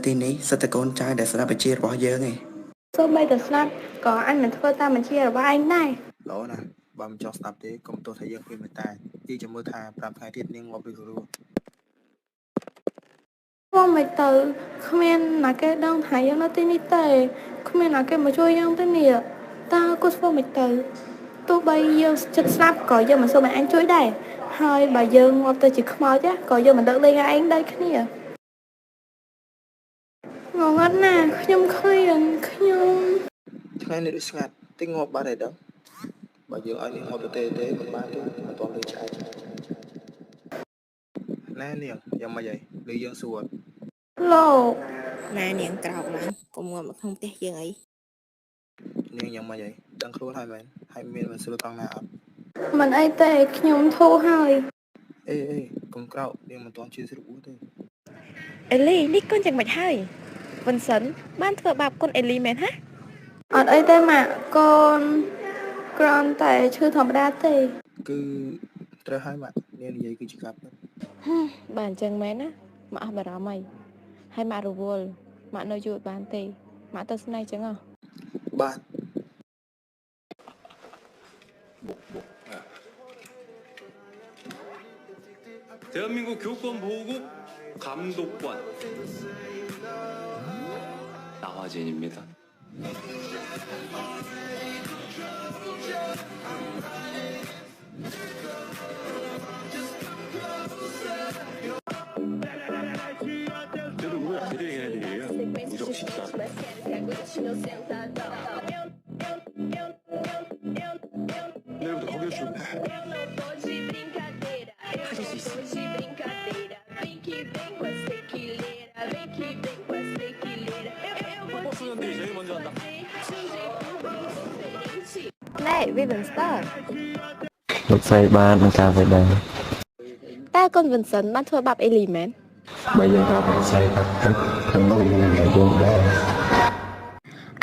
ទីនេះសិតតែកូនចៅដែលស្ដាប់បញ្ជារបស់យើងឯង សូម្បីតែស្លាប់ក៏អញមិនធ្វើតាមបញ្ជារបស់ឯងដែរ ល្អណាស់បើមិនចង់ស្ដាប់ទេកុំទោះថាយើងព្រាយមែនតែយើងចាំមើលថា5ថ្ងៃទៀតនាងងាប់ឬក៏រស់ ធ្វើមិនទៅគ្មានណាគេដឹងថាយើងនៅទីនេះទេគ្មានណាគេមកជួយយើងទេនេះតើគូធ្វើមិនទៅទោះបីយើងចិត្តស្លាប់ក៏យើងមិនសូមឲ្យអញជួយដែរហើយបើយើងងាប់ទៅជាខ្មោចក៏យើងមិនដឹកលេងឲ្យឯងដូចគ្នាងងឹតណាស់ខ្ញុំឃ្លានខ្ញុំថ្ងៃនេះដូចស្ងាត់តែងាប់បាត់ហើយដឹងបើយើងឲ្យនាងងាប់ទៅទេមិនបានទេមិនទាន់លើឆ្អែតណែនាងយ៉ាងម៉េចហើយឬយើងសួរ លោក ណែនាងក្រោកឡើងកុំងាប់នៅក្នុងផ្ទះយើងអី នាងយ៉ាងម៉េចហើយដឹងខ្លួនហើយមែនហើយមានមិនស្រួលត្រង់ណាអត់ មិនអីទេខ្ញុំធូរហើយក ុំក្រោកនាងមិនទាន់ជឿស្រួលទេ អេលីនេះកូនយ៉ាងម៉េចហើយវិនសិនបានធ្វើបាបកូនអេលីមែនហ៎ អត់អីទេម៉ាក់កូនគ្រាន់តែឈឺធម្មតាទេ គឺត្រូវហើយម៉ាក់នាងនិយាយគឺជាការពិត បើអញ្ចឹងមែនណាម៉ាក់អស់បារម្ភហើយម៉ាក់រវល់ម៉ាក់នៅយូរបានទេម៉ាក់ទៅស្នេហ៍អញ្ចឹងហ៎ បាទ 대한민국 교권보호국 감독관 나화진입니다. 그래도 우리가 드려야 애들이에요. 무조건 진짜. 내일부터 거기서 출발. 하실 수 있어. 버스는데 제일 먼저 한다. Này Vincent លោកស្រីបាននឹងការវិដែរ តើកូន Vincent បានធ្វើបាបអេលីមែន បើយើងថាលោកស្រីថាខ្ញុំនោះយើងនិយាយយើងដែរ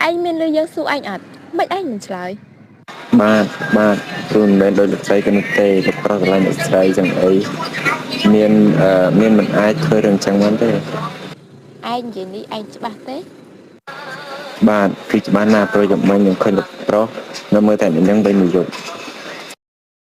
ឯងមានលឺយើងសួរឯងអត់មិនឯងមិនឆ្លើយ បាទគឺមិនមែនដោយលោកស្រីក៏នោះទេលោកប្រុសឆ្លាញ់លោកស្រីចឹងអីមានមិនអាចធ្វើរឿងចឹងបានទេ ឯងនិយាយនេះឯងច្បាស់ទេ បាទគឺច្បាស់ណាស់ព្រោះយ៉ាងម៉េចខ្ញុំឃើញលោកប្រុសនៅមើលតែម្យ៉ាងវិញមួយយប់